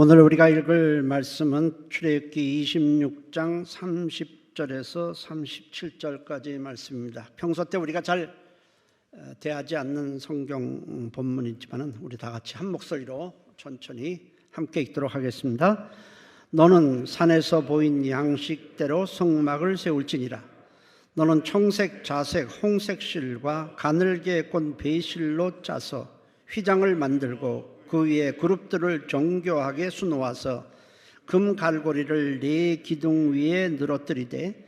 오늘 우리가 읽을 말씀은 출애굽기 26장 30절에서 37절까지의 말씀입니다. 평소 때 우리가 잘 대하지 않는 성경 본문이지만 우리 다 같이 한 목소리로 천천히 함께 읽도록 하겠습니다. 너는 산에서 보인 양식대로 성막을 세울지니라. 너는 청색, 자색, 홍색 실과 가늘게 꼰 배실로 짜서 휘장을 만들고 그 위에 그룹들을 정교하게 수놓아서 금 갈고리를 네 기둥 위에 늘어뜨리되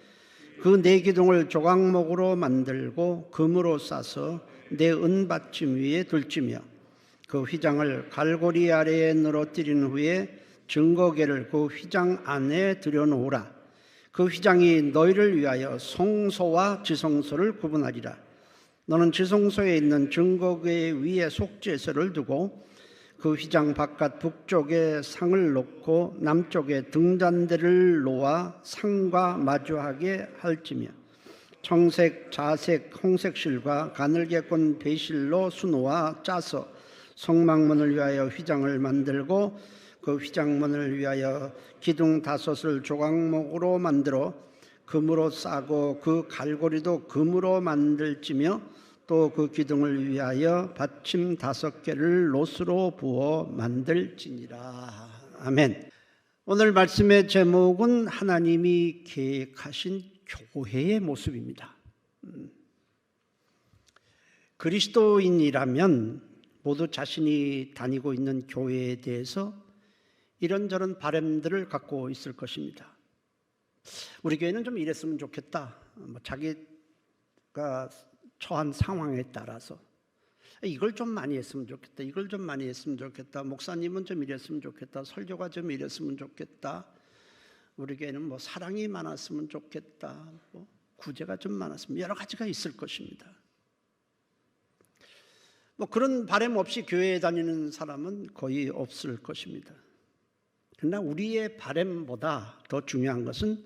그 네 기둥을 조각목으로 만들고 금으로 싸서 네 은받침 위에 둘지며 그 휘장을 갈고리 아래에 늘어뜨린 후에 증거궤를 그 휘장 안에 들여놓으라. 그 휘장이 너희를 위하여 성소와 지성소를 구분하리라. 너는 지성소에 있는 증거궤 위에 속죄소를 두고 그 휘장 바깥 북쪽에 상을 놓고 남쪽에 등잔대를 놓아 상과 마주하게 할지며 청색, 자색, 홍색 실과 가늘게 꼰 배실로 수놓아 짜서 성막문을 위하여 휘장을 만들고 그 휘장문을 위하여 기둥 5을 조각목으로 만들어 금으로 싸고 그 갈고리도 금으로 만들지며 또 그 기둥을 위하여 받침 5개를 롯으로 부어 만들지니라. 아멘. 오늘 말씀의 제목은 하나님이 계획하신 교회의 모습입니다. 그리스도인이라면 모두 자신이 다니고 있는 교회에 대해서 이런저런 바람들을 갖고 있을 것입니다. 우리 교회는 좀 이랬으면 좋겠다. 자기가 처한 상황에 따라서 이걸 좀 많이 했으면 좋겠다. 이걸 좀 많이 했으면 좋겠다. 목사님은 좀 이랬으면 좋겠다. 설교가 좀 이랬으면 좋겠다. 우리 교회는 사랑이 많았으면 좋겠다. 구제가 좀 많았으면 여러 가지가 있을 것입니다. 그런 바람 없이 교회에 다니는 사람은 거의 없을 것입니다. 그러나 우리의 바람보다 더 중요한 것은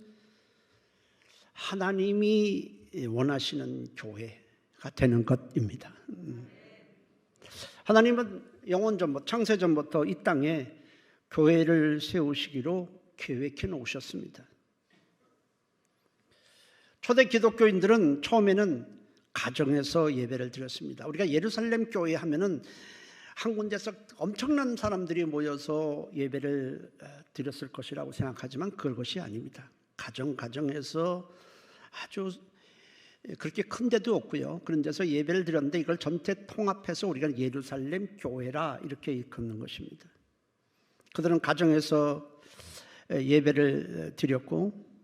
하나님이 원하시는 교회가 되는 것입니다. 하나님은 영원 전부터 창세 전부터 이 땅에 교회를 세우시기로 계획해 놓으셨습니다. 초대 기독교인들은 처음에는 가정에서 예배를 드렸습니다. 우리가 예루살렘 교회 하면은 한 군데서 엄청난 사람들이 모여서 예배를 드렸을 것이라고 생각하지만 그것이 아닙니다. 가정에서 아주 그렇게 큰 데도 없고요. 그런 데서 예배를 드렸는데 이걸 전체 통합해서 우리가 예루살렘 교회라 이렇게 일컫는 것입니다. 그들은 가정에서 예배를 드렸고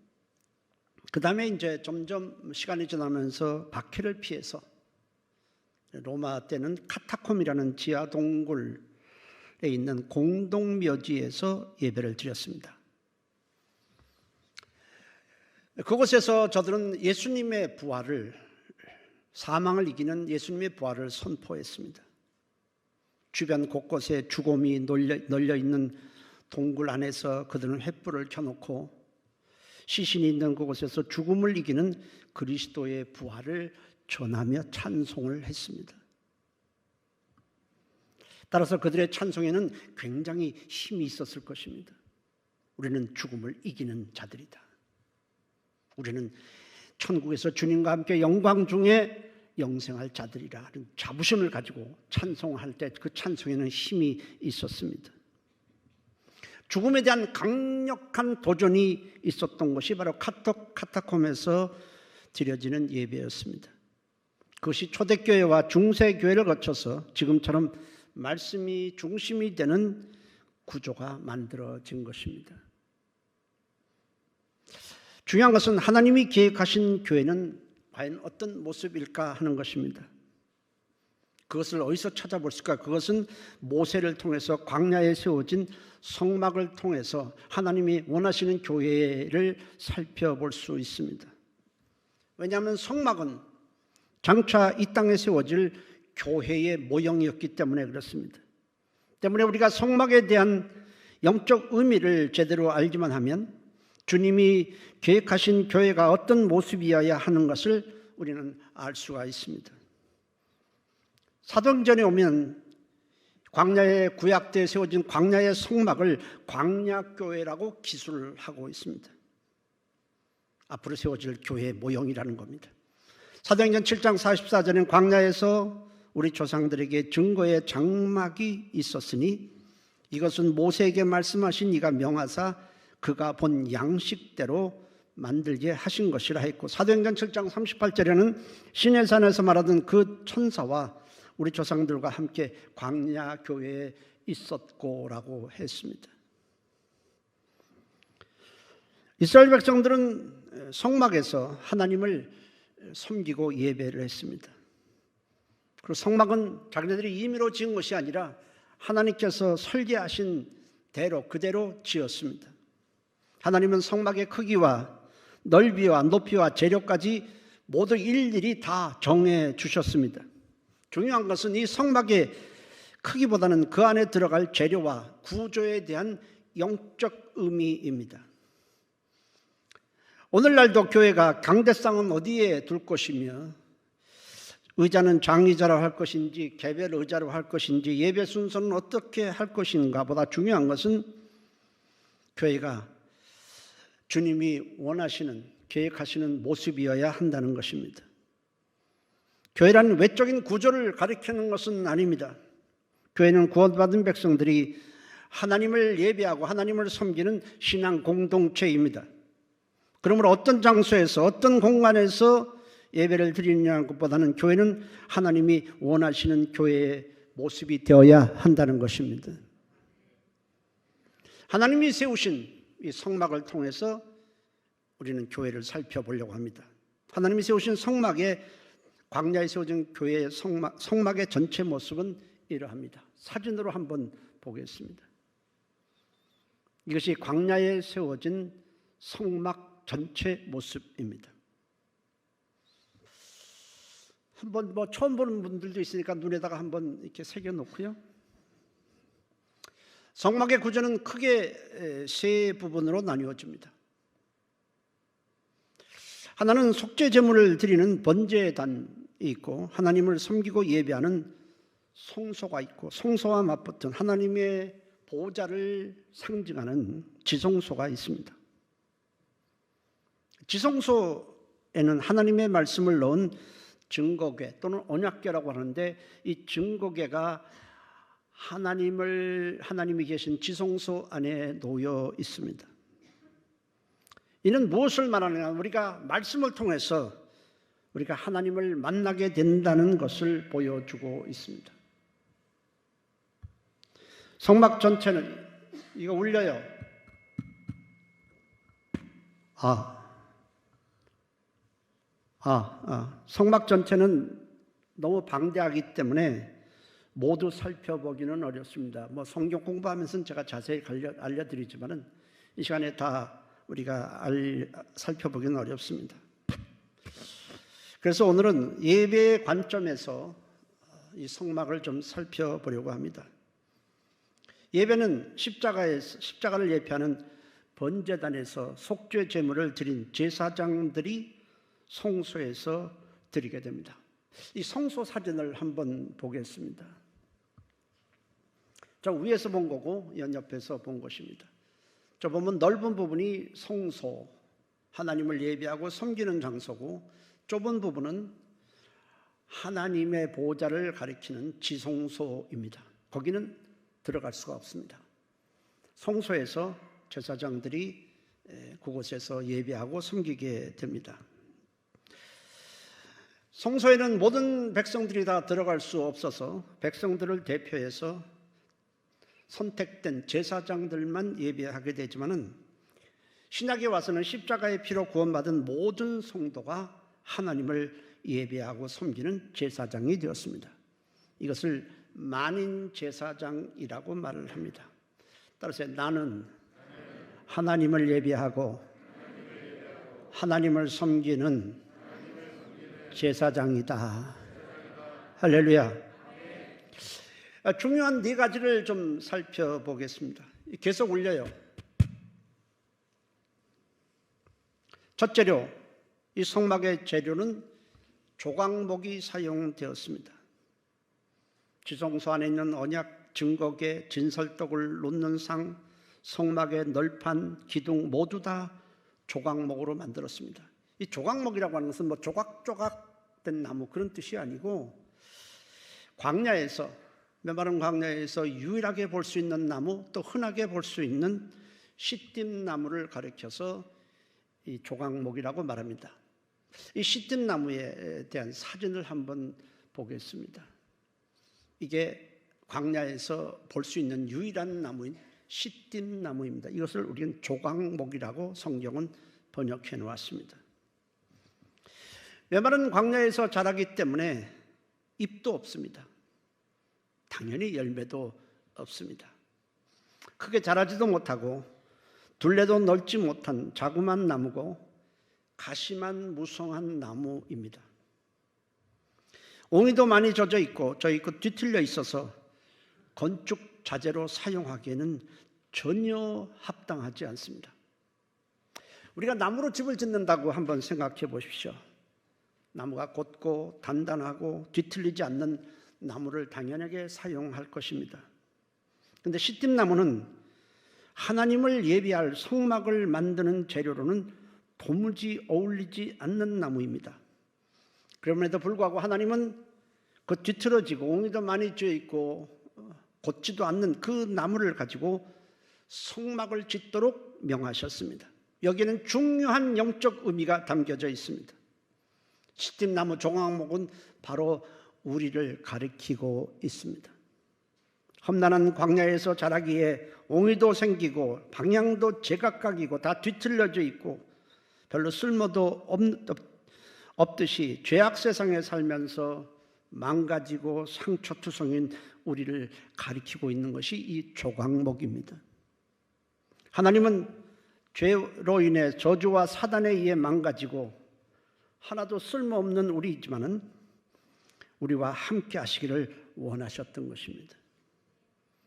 그 다음에 이제 점점 시간이 지나면서 박해를 피해서 로마 때는 카타콤이라는 지하 동굴에 있는 공동묘지에서 예배를 드렸습니다. 그곳에서 저들은 예수님의 부활을, 사망을 이기는 예수님의 부활을 선포했습니다. 주변 곳곳에 죽음이 널려 있는 동굴 안에서 그들은 횃불을 켜놓고 시신이 있는 그곳에서 죽음을 이기는 그리스도의 부활을 전하며 찬송을 했습니다. 따라서 그들의 찬송에는 굉장히 힘이 있었을 것입니다. 우리는 죽음을 이기는 자들이다. 우리는 천국에서 주님과 함께 영광 중에 영생할 자들이라는 자부심을 가지고 찬송할 때 그 찬송에는 힘이 있었습니다. 죽음에 대한 강력한 도전이 있었던 것이 바로 카타콤에서 드려지는 예배였습니다. 그것이 초대교회와 중세교회를 거쳐서 지금처럼 말씀이 중심이 되는 구조가 만들어진 것입니다. 중요한 것은 하나님이 계획하신 교회는 과연 어떤 모습일까 하는 것입니다. 그것을 어디서 찾아볼 수가? 그것은 모세를 통해서 광야에 세워진 성막을 통해서 하나님이 원하시는 교회를 살펴볼 수 있습니다. 왜냐하면 성막은 장차 이 땅에 세워질 교회의 모형이었기 때문에 그렇습니다. 때문에 우리가 성막에 대한 영적 의미를 제대로 알기만 하면 주님이 계획하신 교회가 어떤 모습이어야 하는 것을 우리는 알 수가 있습니다. 사도행전에 오면 광야의 구약대에 세워진 광야의 성막을 광야교회라고 기술을 하고 있습니다. 앞으로 세워질 교회의 모형이라는 겁니다. 사도행전 7장 44절에는 광야에서 우리 조상들에게 증거의 장막이 있었으니 이것은 모세에게 말씀하신 이가 명하사 그가 본 양식대로 만들게 하신 것이라 했고, 사도행전 7장 38절에는 시내산에서 말하던 그 천사와 우리 조상들과 함께 광야 교회에 있었고라고 했습니다. 이스라엘 백성들은 성막에서 하나님을 섬기고 예배를 했습니다. 그리고 성막은 자기네들이 임의로 지은 것이 아니라 하나님께서 설계하신 대로 그대로 지었습니다. 하나님은 성막의 크기와 넓이와 높이와 재료까지 모두 일일이 다 정해 주셨습니다. 중요한 것은 이 성막의 크기보다는 그 안에 들어갈 재료와 구조에 대한 영적 의미입니다. 오늘날도 교회가 강대상은 어디에 둘 것이며 의자는 장의자로 할 것인지 개별 의자로 할 것인지 예배 순서는 어떻게 할 것인가 보다 중요한 것은 교회가 주님이 원하시는 계획하시는 모습이어야 한다는 것입니다. 교회라는 외적인 구조를 가리키는 것은 아닙니다. 교회는 구원받은 백성들이 하나님을 예배하고 하나님을 섬기는 신앙 공동체입니다. 그러므로 어떤 장소에서 어떤 공간에서 예배를 드리느냐는 것보다는 교회는 하나님이 원하시는 교회의 모습이 되어야 한다는 것입니다. 하나님이 세우신 이 성막을 통해서 우리는 교회를 살펴보려고 합니다. 하나님이 세우신 성막에 광야에 세워진 교회의 성막의 전체 모습은 이러합니다. 사진으로 한번 보겠습니다. 이것이 광야에 세워진 성막 전체 모습입니다. 한번 처음 보는 분들도 있으니까 눈에다가 한번 이렇게 새겨 놓고요. 성막의 구조는 크게 세 부분으로 나뉘어집니다. 하나는 속죄 제물을 드리는 번제단이 있고, 하나님을 섬기고 예배하는 성소가 있고, 성소와 맞붙은 하나님의 보좌를 상징하는 지성소가 있습니다. 지성소에는 하나님의 말씀을 넣은 증거궤 또는 언약궤라고 하는데, 이 증거궤가 하나님이 계신 지성소 안에 놓여 있습니다. 이는 무엇을 말하느냐? 우리가 말씀을 통해서 우리가 하나님을 만나게 된다는 것을 보여주고 있습니다. 성막 전체는 이거 울려요. 성막 전체는 너무 방대하기 때문에 모두 살펴보기는 어렵습니다. 성경 공부하면서 제가 자세히 알려드리지만은 이 시간에 다 우리가 살펴보기는 어렵습니다. 그래서 오늘은 예배의 관점에서 이 성막을 좀 살펴보려고 합니다. 예배는 십자가를 예표하는 번제단에서 속죄 제물을 드린 제사장들이 성소에서 드리게 됩니다. 이 성소 사진을 한번 보겠습니다. 저 위에서 본 거고 옆에서 본 것입니다. 저 보면 넓은 부분이 성소, 하나님을 예배하고 섬기는 장소고, 좁은 부분은 하나님의 보좌를 가리키는 지성소입니다. 거기는 들어갈 수가 없습니다. 성소에서 제사장들이 그곳에서 예배하고 섬기게 됩니다. 성소에는 모든 백성들이 다 들어갈 수 없어서 백성들을 대표해서 선택된 제사장들만 예배하게 되지만은, 신약에 와서는 십자가의 피로 구원받은 모든 성도가 하나님을 예배하고 섬기는 제사장이 되었습니다. 이것을 만인 제사장이라고 말을 합니다. 따라서 나는 하나님을 예배하고 하나님을 섬기는 제사장이다. 할렐루야. 중요한 네 가지를 좀 살펴보겠습니다. 계속 울려요. 첫째로, 이 성막의 재료는 조각목이 사용되었습니다. 지성소 안에 있는 언약 증거계, 진설떡을 놓는 상, 성막의 널판, 기둥 모두 다 조각목으로 만들었습니다. 이 조각목이라고 하는 것은 뭐 조각조각 된 나무 그런 뜻이 아니고, 광야에서, 메마른 광야에서 유일하게 볼 수 있는 나무, 또 흔하게 볼 수 있는 시띠나무를 가리켜서 이 조각목이라고 말합니다. 이 시띠나무에 대한 사진을 한번 보겠습니다. 이게 광야에서 볼 수 있는 유일한 나무인 시띠나무입니다. 이것을 우리는 조각목이라고 성경은 번역해 놓았습니다. 메마른 광야에서 자라기 때문에 잎도 없습니다. 당연히 열매도 없습니다. 크게 자라지도 못하고 둘레도 넓지 못한 자그마한 나무고 가시만 무성한 나무입니다. 옹이도 많이 젖어 있고 뒤틀려 있어서 건축 자재로 사용하기에는 전혀 합당하지 않습니다. 우리가 나무로 집을 짓는다고 한번 생각해 보십시오. 나무가 곧고 단단하고 뒤틀리지 않는 나무를 당연하게 사용할 것입니다. 그런데 시띠나무는 하나님을 예비할 성막을 만드는 재료로는 도무지 어울리지 않는 나무입니다. 그럼에도 불구하고 하나님은 그 뒤틀어지고 옹이도 많이 쥐어 있고 곧지도 않는 그 나무를 가지고 성막을 짓도록 명하셨습니다. 여기에는 중요한 영적 의미가 담겨져 있습니다. 시띠나무 조각목은 바로 우리를 가리키고 있습니다. 험난한 광야에서 자라기에 옹이도 생기고 방향도 제각각이고 다 뒤틀려져 있고 별로 쓸모도 없듯이 죄악 세상에 살면서 망가지고 상처투성인 우리를 가리키고 있는 것이 이 조각목입니다. 하나님은 죄로 인해 저주와 사단에 의해 망가지고 하나도 쓸모없는 우리이지만은 우리와 함께 하시기를 원하셨던 것입니다.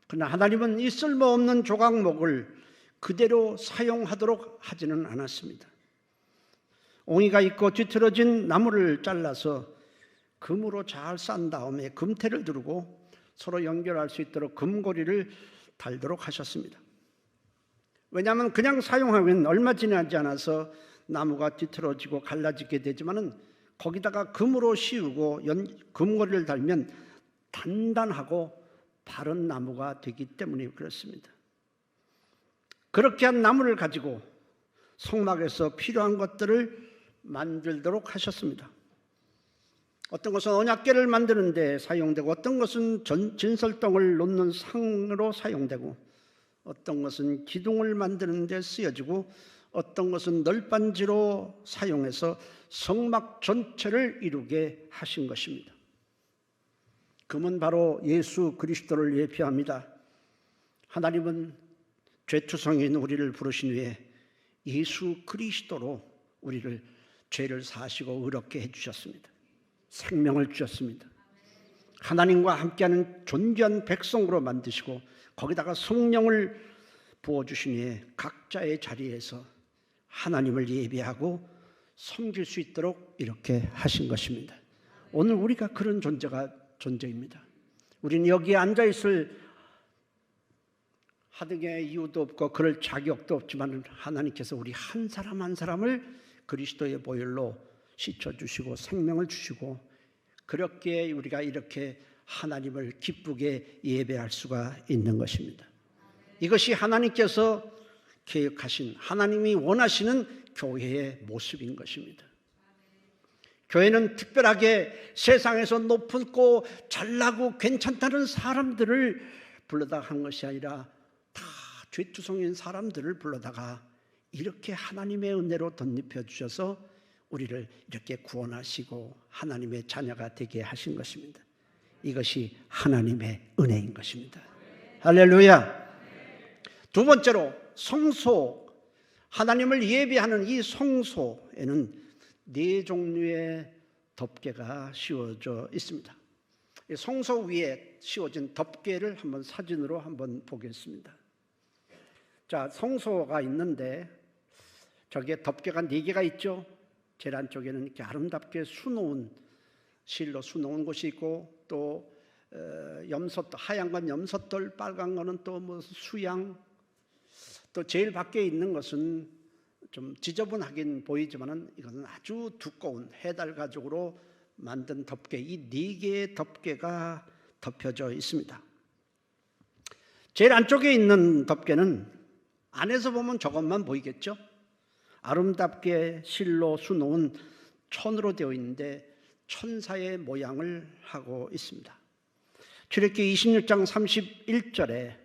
그러나 하나님은 이 쓸모없는 조각목을 그대로 사용하도록 하지는 않았습니다. 옹이가 있고 뒤틀어진 나무를 잘라서 금으로 잘 싼 다음에 금태를 두르고 서로 연결할 수 있도록 금고리를 달도록 하셨습니다. 왜냐하면 그냥 사용하면 얼마 지나지 않아서 나무가 뒤틀어지고 갈라지게 되지만은 거기다가 금으로 씌우고 금고리를 달면 단단하고 바른 나무가 되기 때문에 그렇습니다. 그렇게 한 나무를 가지고 성막에서 필요한 것들을 만들도록 하셨습니다. 어떤 것은 언약궤를 만드는 데 사용되고 어떤 것은 진설떡을 놓는 상으로 사용되고 어떤 것은 기둥을 만드는 데 쓰여지고 어떤 것은 널빤지로 사용해서 성막 전체를 이루게 하신 것입니다. 금은 바로 예수 그리스도를 예표합니다. 하나님은 죄투성인 우리를 부르신 후에 예수 그리스도로 우리를 죄를 사하시고 의롭게 해주셨습니다. 생명을 주셨습니다. 하나님과 함께하는 존귀한 백성으로 만드시고 거기다가 성령을 부어주신 후에 각자의 자리에서 하나님을 예배하고 섬길 수 있도록 이렇게 하신 것입니다. 오늘 우리가 그런 존재입니다. 우리는 여기에 앉아있을 하등의 이유도 없고 그럴 자격도 없지만 하나님께서 우리 한 사람 한 사람을 그리스도의 보혈로 씻어주시고 생명을 주시고 그렇게 우리가 이렇게 하나님을 기쁘게 예배할 수가 있는 것입니다. 이것이 하나님께서 계획하신 하나님이 원하시는 교회의 모습인 것입니다. 교회는 특별하게 세상에서 높고 잘나고 괜찮다는 사람들을 불러다가 한 것이 아니라 다 죄투성인 사람들을 불러다가 이렇게 하나님의 은혜로 덧입혀 주셔서 우리를 이렇게 구원하시고 하나님의 자녀가 되게 하신 것입니다. 이것이 하나님의 은혜인 것입니다. 할렐루야. 두 번째로 성소, 하나님을 예배하는 이 성소에는 네 종류의 덮개가 씌워져 있습니다. 성소 위에 씌워진 덮개를 한번 사진으로 한번 보겠습니다. 자, 성소가 있는데 저기에 덮개가 4개가 있죠. 제일 안쪽에는 이렇게 아름답게 수놓은 실로 수놓은 곳이 있고 또 염소, 하얀 건 염소돌, 빨간 거는 또 뭐 수양, 또 제일 밖에 있는 것은 좀 지저분하긴 보이지만은 이것은 아주 두꺼운 해달 가죽으로 만든 덮개, 이 4개의 덮개가 덮여져 있습니다. 제일 안쪽에 있는 덮개는 안에서 보면 저것만 보이겠죠? 아름답게 실로 수놓은 천으로 되어 있는데 천사의 모양을 하고 있습니다. 출애굽기 26장 31절에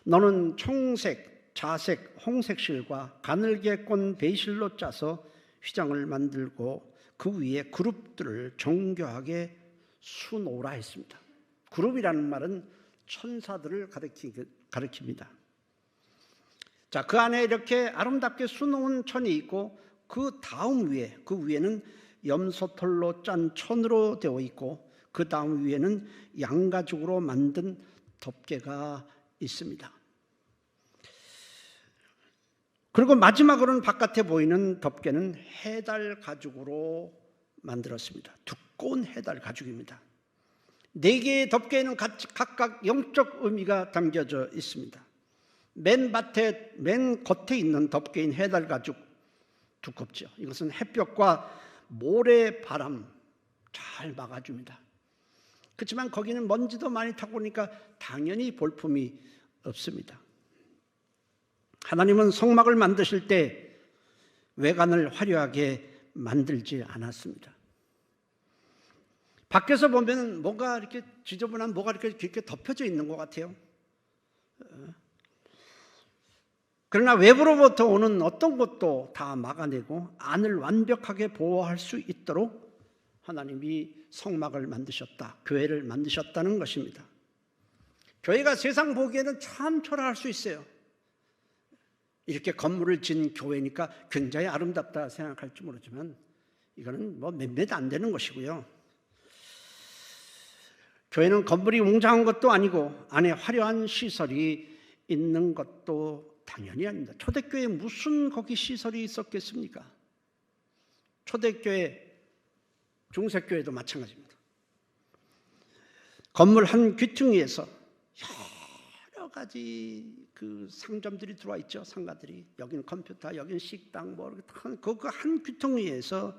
너는 청색, 자색, 홍색 실과 가늘게 꼰 베이실로 짜서 휘장을 만들고 그 위에 그룹들을 정교하게 수놓으라 했습니다. 그룹이라는 말은 천사들을 가리킵니다. 자, 그 안에 이렇게 아름답게 수놓은 천이 있고 그 위에는 염소털로 짠 천으로 되어 있고 그 다음 위에는 양가죽으로 만든 덮개가 있습니다. 그리고 마지막으로는 바깥에 보이는 덮개는 해달 가죽으로 만들었습니다. 두꺼운 해달 가죽입니다. 4개의 덮개에는 각각 영적 의미가 담겨져 있습니다. 맨 겉에 있는 덮개인 해달 가죽 두껍죠. 이것은 햇볕과 모래 바람 잘 막아줍니다. 그렇지만 거기는 먼지도 많이 타고 오니까 당연히 볼품이 없습니다. 하나님은 성막을 만드실 때 외관을 화려하게 만들지 않았습니다. 밖에서 보면 뭐가 이렇게 지저분한 뭐가 이렇게 덮여져 있는 것 같아요. 그러나 외부로부터 오는 어떤 것도 다 막아내고 안을 완벽하게 보호할 수 있도록 하나님이 성막을 만드셨다, 교회를 만드셨다는 것입니다. 교회가 세상 보기에는 참 초라할 수 있어요. 이렇게 건물을 진 교회니까 굉장히 아름답다 생각할지 모르지만 이거는 뭐 몇 안 되는 것이고요. 교회는 건물이 웅장한 것도 아니고 안에 화려한 시설이 있는 것도 당연히 아닙니다. 초대교회에 무슨 거기 시설이 있었겠습니까? 초대교회, 중세교회도 마찬가지입니다. 건물 한 귀퉁이에서 여러 가지 그 상점들이 들어와 있죠. 상가들이. 여기는 컴퓨터, 여기는 식당, 뭐 그 한 귀퉁이에서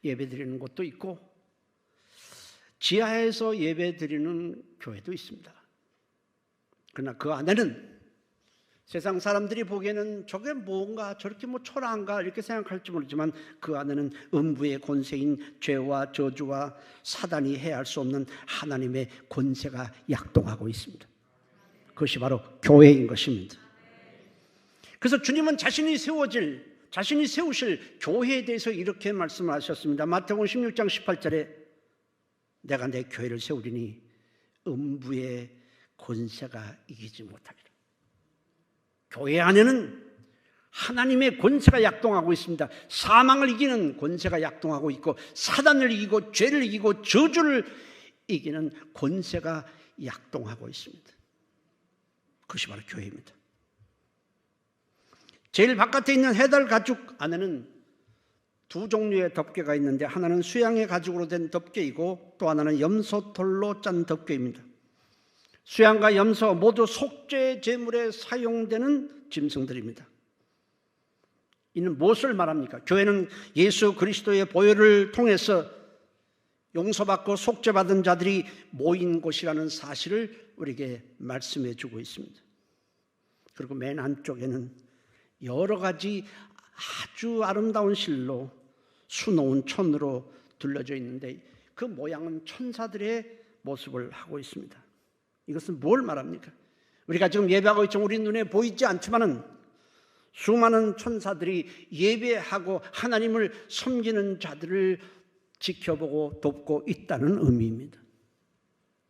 예배드리는 곳도 있고 지하에서 예배드리는 교회도 있습니다. 그러나 그 안에는 세상 사람들이 보기에는 저게 뭔가 저렇게 뭐 초라한가 이렇게 생각할지 모르지만 그 안에는 음부의 권세인 죄와 저주와 사단이 해할 수 없는 하나님의 권세가 약동하고 있습니다. 그것이 바로 교회인 것입니다. 그래서 주님은 자신이 세우실 교회에 대해서 이렇게 말씀하셨습니다. 마태복음 16장 18절에 내가 내 교회를 세우리니 음부의 권세가 이기지 못하리라. 교회 안에는 하나님의 권세가 약동하고 있습니다. 사망을 이기는 권세가 약동하고 있고 사단을 이기고 죄를 이기고 저주를 이기는 권세가 약동하고 있습니다. 그것이 바로 교회입니다. 제일 바깥에 있는 해달 가죽 안에는 2 종류의 덮개가 있는데 하나는 수양의 가죽으로 된 덮개이고 또 하나는 염소털로 짠 덮개입니다. 수양과 염소 모두 속죄 제물에 사용되는 짐승들입니다. 이는 무엇을 말합니까? 교회는 예수 그리스도의 보혈을 통해서 용서받고 속죄받은 자들이 모인 곳이라는 사실을 우리에게 말씀해 주고 있습니다. 그리고 맨 안쪽에는 여러 가지 아주 아름다운 실로 수놓은 천으로 둘러져 있는데 그 모양은 천사들의 모습을 하고 있습니다. 이것은 뭘 말합니까? 우리가 지금 예배하고 있지만 우리 눈에 보이지 않지만은 수많은 천사들이 예배하고 하나님을 섬기는 자들을 지켜보고 돕고 있다는 의미입니다.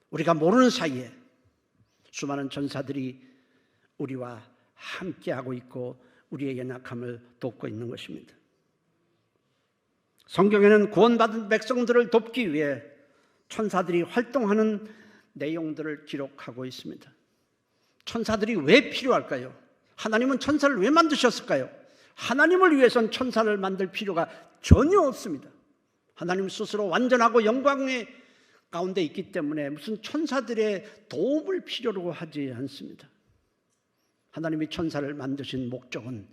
우리가 모르는 사이에 수많은 천사들이 우리와 함께하고 있고 우리의 연약함을 돕고 있는 것입니다. 성경에는 구원받은 백성들을 돕기 위해 천사들이 활동하는 내용들을 기록하고 있습니다. 천사들이 왜 필요할까요? 하나님은 천사를 왜 만드셨을까요? 하나님을 위해서는 천사를 만들 필요가 전혀 없습니다. 하나님 스스로 완전하고 영광의 가운데 있기 때문에 무슨 천사들의 도움을 필요로 하지 않습니다. 하나님이 천사를 만드신 목적은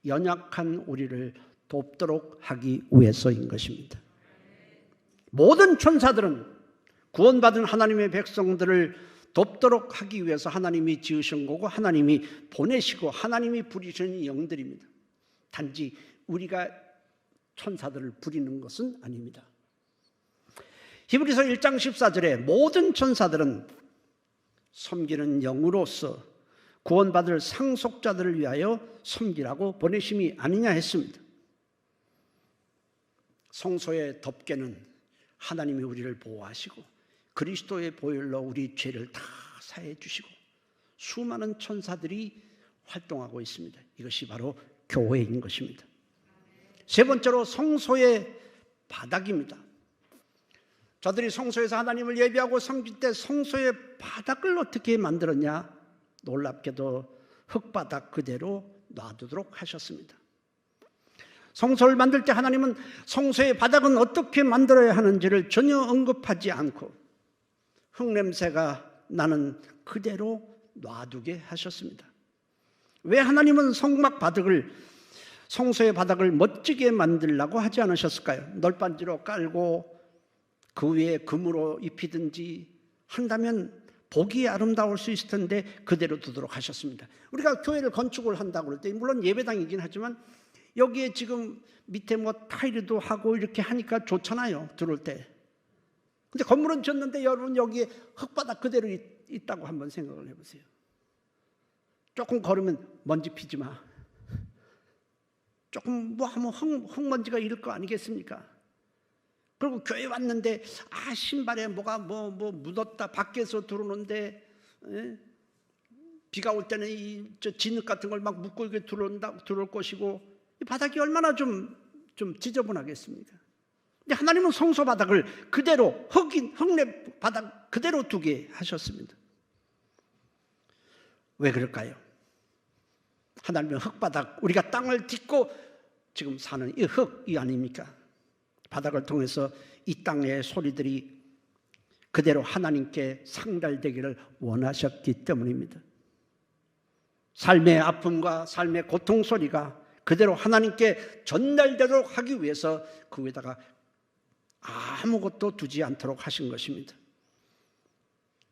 연약한 우리를 돕도록 하기 위해서인 것입니다. 모든 천사들은 구원받은 하나님의 백성들을 돕도록 하기 위해서 하나님이 지으신 거고 하나님이 보내시고 하나님이 부리시는 영들입니다. 단지 우리가 천사들을 부리는 것은 아닙니다. 히브리서 1장 14절에 모든 천사들은 섬기는 영으로서 구원받을 상속자들을 위하여 섬기라고 보내심이 아니냐 했습니다. 성소의 덮개는 하나님이 우리를 보호하시고 그리스도의 보혈로 우리 죄를 다 사해 주시고 수많은 천사들이 활동하고 있습니다. 이것이 바로 교회인 것입니다. 세 번째로 성소의 바닥입니다. 저들이 성소에서 하나님을 예배하고 섬길 때 성소의 바닥을 어떻게 만들었냐? 놀랍게도 흙바닥 그대로 놔두도록 하셨습니다. 성소를 만들 때 하나님은 성소의 바닥은 어떻게 만들어야 하는지를 전혀 언급하지 않고 흙냄새가 나는 그대로 놔두게 하셨습니다. 왜 하나님은 성소의 바닥을 멋지게 만들려고 하지 않으셨을까요? 널빤지로 깔고 그 위에 금으로 입히든지 한다면 보기에 아름다울 수 있을 텐데 그대로 두도록 하셨습니다. 우리가 교회를 건축을 한다고 그럴 때 물론 예배당이긴 하지만 여기에 지금 밑에 뭐 타일도 하고 이렇게 하니까 좋잖아요, 들어올 때. 근데 건물은 지었는데 여러분 여기에 흙바닥 그대로 있다고 한번 생각을 해보세요. 조금 걸으면 먼지 피지 마. 조금 뭐 하면 흙먼지가 이럴 거 아니겠습니까? 그리고 교회 왔는데 신발에 뭐가 뭐 묻었다 밖에서 들어오는데 비가 올 때는 저 진흙 같은 걸 막 묻고 이렇게 들어올 것이고 이 바닥이 얼마나 좀 지저분하겠습니까? 근데 하나님은 성소 바닥을 그대로 흙내 바닥 그대로 두게 하셨습니다. 왜 그럴까요? 하나님은 흙바닥, 우리가 땅을 딛고 지금 사는 이 흙이 아닙니까? 바닥을 통해서 이 땅의 소리들이 그대로 하나님께 상달되기를 원하셨기 때문입니다. 삶의 아픔과 삶의 고통 소리가 그대로 하나님께 전달되도록 하기 위해서 그 위에다가 아무것도 두지 않도록 하신 것입니다.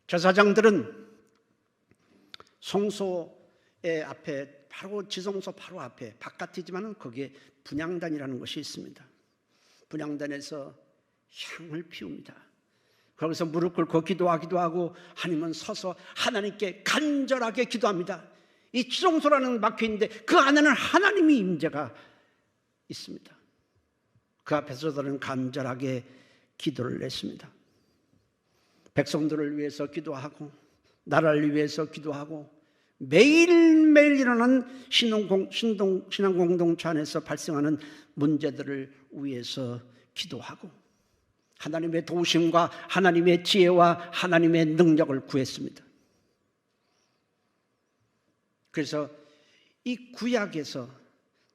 제사장들은 성소의 앞에 바로 지성소 바로 앞에 바깥이지만 거기에 분향단이라는 것이 있습니다. 분향단에서 향을 피웁니다. 거기서 무릎 꿇고 기도하기도 하고 아니면 서서 하나님께 간절하게 기도합니다. 이 지성소라는 막혀있는데 그 안에는 하나님의 임재가 있습니다. 그 앞에서 저는 간절하게 기도를 냈습니다. 백성들을 위해서 기도하고 나라를 위해서 기도하고 매일매일 일어나는 신앙 공동체 안에서 발생하는 문제들을 위해서 기도하고 하나님의 도우심과 하나님의 지혜와 하나님의 능력을 구했습니다. 그래서 이 구약에서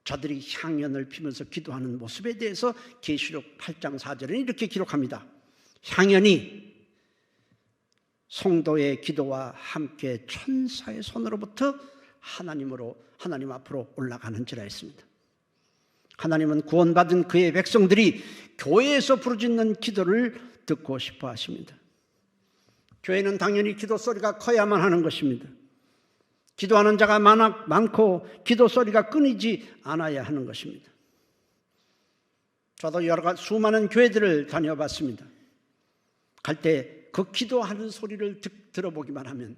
저들이 향연을 피면서 기도하는 모습에 대해서 계시록 8장 4절에는 이렇게 기록합니다. 향연이 성도의 기도와 함께 천사의 손으로부터 하나님 앞으로 올라가는지라 했습니다. 하나님은 구원받은 그의 백성들이 교회에서 부르짖는 기도를 듣고 싶어 하십니다. 교회는 당연히 기도 소리가 커야만 하는 것입니다. 기도하는 자가 많고 기도 소리가 끊이지 않아야 하는 것입니다. 저도 수많은 교회들을 다녀봤습니다. 갈 때 그 기도하는 소리를 들어보기만 하면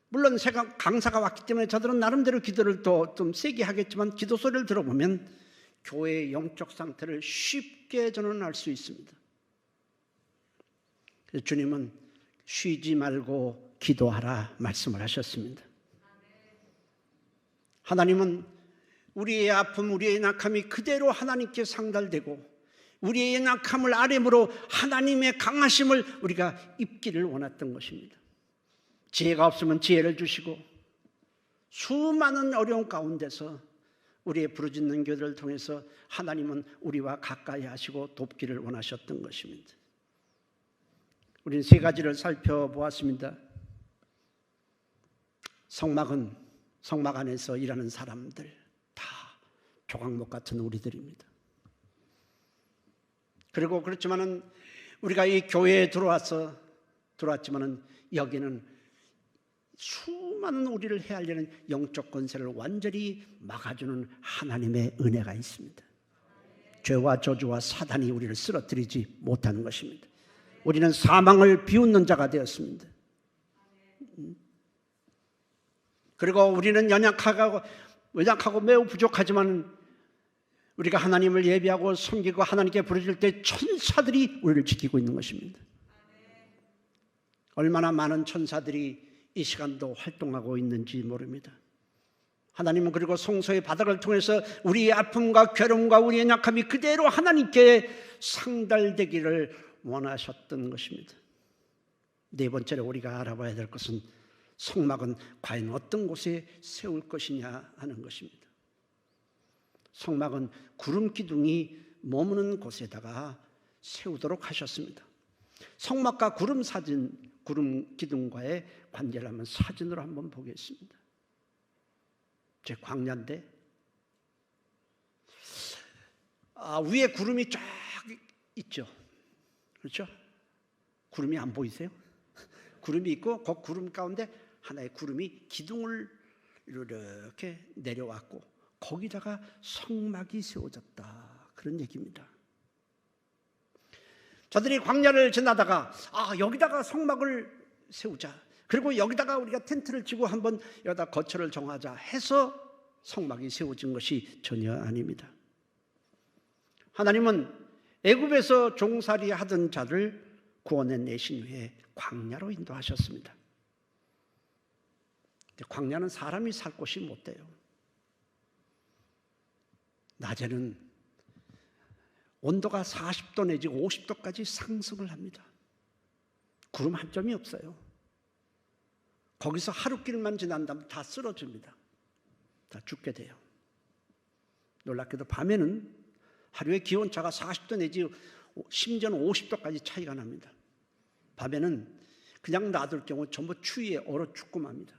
물론 제가 강사가 왔기 때문에 저들은 나름대로 기도를 더 좀 세게 하겠지만 기도 소리를 들어보면 교회의 영적 상태를 쉽게 저는 알 수 있습니다. 주님은 쉬지 말고 기도하라 말씀을 하셨습니다. 하나님은 우리의 아픔, 우리의 낙함이 그대로 하나님께 상달되고 우리의 낙함을 아뢰므로 하나님의 강하심을 우리가 입기를 원했던 것입니다. 지혜가 없으면 지혜를 주시고 수많은 어려움 가운데서 우리의 부르짖는 기도를 통해서 하나님은 우리와 가까이 하시고 돕기를 원하셨던 것입니다. 우리는 세 가지를 살펴보았습니다. 성막 안에서 일하는 사람들 다 조각목 같은 우리들입니다. 그리고 그렇지만은 우리가 이 교회에 들어왔지만은 여기는 수많은 우리를 헤아리는 영적 권세를 완전히 막아주는 하나님의 은혜가 있습니다. 죄와 저주와 사단이 우리를 쓰러뜨리지 못하는 것입니다. 우리는 사망을 비웃는 자가 되었습니다. 그리고 우리는 연약하고 매우 부족하지만 우리가 하나님을 예배하고 섬기고 하나님께 부르짖을 때 천사들이 우리를 지키고 있는 것입니다. 얼마나 많은 천사들이 이 시간도 활동하고 있는지 모릅니다. 하나님은 그리고 성소의 바닥을 통해서 우리의 아픔과 괴로움과 우리의 연약함이 그대로 하나님께 상달되기를 원하셨던 것입니다. 네 번째로 우리가 알아봐야 될 것은 성막은 과연 어떤 곳에 세울 것이냐 하는 것입니다. 성막은 구름 기둥이 머무는 곳에다가 세우도록 하셨습니다. 성막과 구름 기둥과의 관계를 한번 사진으로 한번 보겠습니다. 제 광야인데 위에 구름이 쫙 있죠. 그렇죠? 구름이 안 보이세요? 구름이 있고 그 구름 가운데 하나의 구름이 기둥을 이렇게 내려왔고 거기다가 성막이 세워졌다, 그런 얘기입니다. 저들이 광야를 지나다가 여기다가 성막을 세우자, 그리고 여기다가 우리가 텐트를 치고 한번 여기다 거처를 정하자 해서 성막이 세워진 것이 전혀 아닙니다. 하나님은 애굽에서 종살이 하던 자를 구원해 내신 후에 광야로 인도하셨습니다. 광야는 사람이 살 곳이 못 돼요. 낮에는 온도가 40도 내지 50도까지 상승을 합니다. 구름 한 점이 없어요. 거기서 하루길만 지난다면 다 쓰러집니다. 다 죽게 돼요. 놀랍게도 밤에는 하루의 기온차가 40도 내지 심지어는 50도까지 차이가 납니다. 밤에는 그냥 놔둘 경우 전부 추위에 얼어 죽고 맙니다.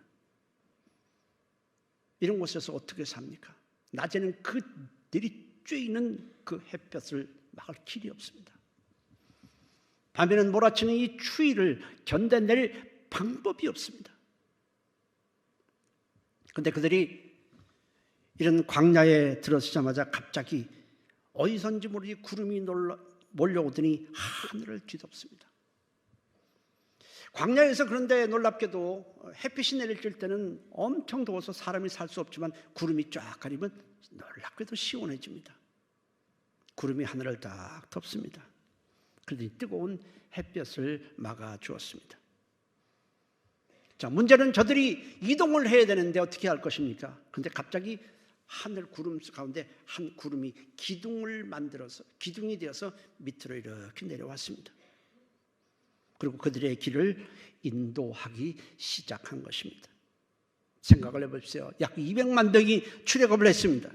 이런 곳에서 어떻게 삽니까? 낮에는 그 내리쬐이는 그 햇볕을 막을 길이 없습니다. 밤에는 몰아치는 이 추위를 견뎌낼 방법이 없습니다. 그런데 그들이 이런 광야에 들어서자마자 갑자기 어디선지 모르게 구름이 몰려오더니 하늘을 뒤덮습니다. 광야에서 그런데 놀랍게도 햇빛이 내릴 때는 엄청 더워서 사람이 살 수 없지만 구름이 쫙 가리면 놀랍게도 시원해집니다. 구름이 하늘을 딱 덮습니다. 그러더니 뜨거운 햇볕을 막아주었습니다. 자, 문제는 저들이 이동을 해야 되는데 어떻게 할 것입니까? 그런데 갑자기 하늘 구름 가운데 한 구름이 기둥이 되어서 밑으로 이렇게 내려왔습니다. 그리고 그들의 길을 인도하기 시작한 것입니다. 생각을 해보십시오. 약 200만 명이 출애굽을 했습니다.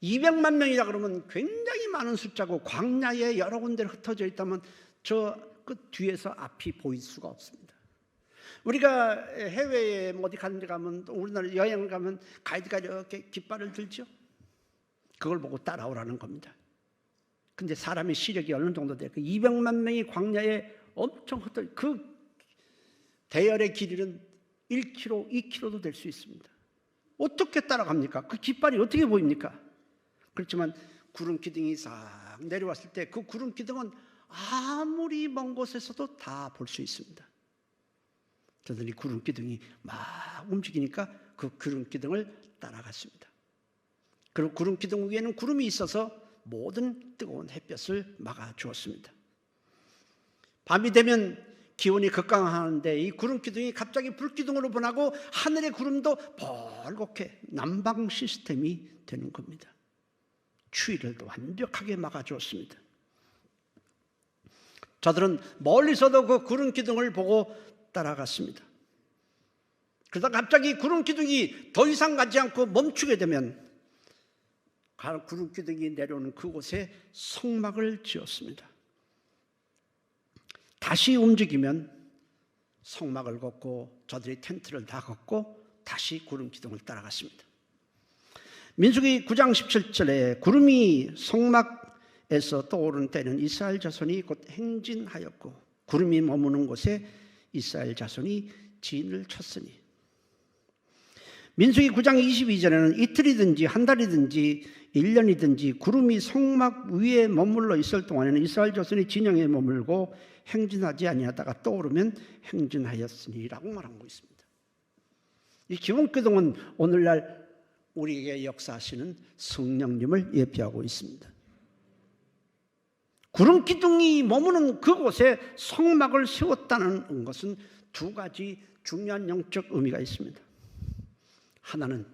200만 명이라 그러면 굉장히 많은 숫자고 광야에 여러 군데로 흩어져 있다면 저 끝 뒤에서 앞이 보일 수가 없습니다. 우리가 해외에 어디 가는 데 가면, 우리나라 여행을 가면 가이드가 이렇게 깃발을 들죠. 그걸 보고 따라오라는 겁니다. 근데 사람의 시력이 어느 정도 돼요? 그 200만 명이 광야에 엄청 흩어져, 그 대열의 길이는 1km, 2km도 될 수 있습니다. 어떻게 따라갑니까? 그 깃발이 어떻게 보입니까? 그렇지만 구름 기둥이 싹 내려왔을 때 그 구름 기둥은 아무리 먼 곳에서도 다 볼 수 있습니다. 저들이 구름 기둥이 막 움직이니까 그 구름 기둥을 따라갔습니다. 그리고 구름 기둥 위에는 구름이 있어서 모든 뜨거운 햇볕을 막아주었습니다. 밤이 되면 기온이 급강하는데 이 구름 기둥이 갑자기 불 기둥으로 변하고 하늘의 구름도 벌겋게 난방 시스템이 되는 겁니다. 추위를 완벽하게 막아주었습니다. 저들은 멀리서도 그 구름 기둥을 보고 따라갔습니다. 그러다 갑자기 구름 기둥이 더 이상 가지 않고 멈추게 되면 구름 기둥이 내려오는 그곳에 성막을 지었습니다. 다시 움직이면 성막을 걷고 저들이 텐트를 다 걷고 다시 구름 기둥을 따라갔습니다. 민수기 9장 17절에 구름이 성막에서 떠오르는 때는 이스라엘 자손이 곧 행진하였고 구름이 머무는 곳에 이스라엘 자손이 진을 쳤으니, 민수기 9장 22절에는 이틀이든지 한 달이든지 1년이든지 구름이 성막 위에 머물러 있을 동안에는 이스라엘 자손이 진영에 머물고 행진하지 아니하다가 떠오르면 행진하였으니라고 말하고 있습니다. 이 기본기둥은 오늘날 우리에게 역사하시는 성령님을 예표하고 있습니다. 구름기둥이 머무는 그곳에 성막을 세웠다는 것은 두 가지 중요한 영적 의미가 있습니다. 하나는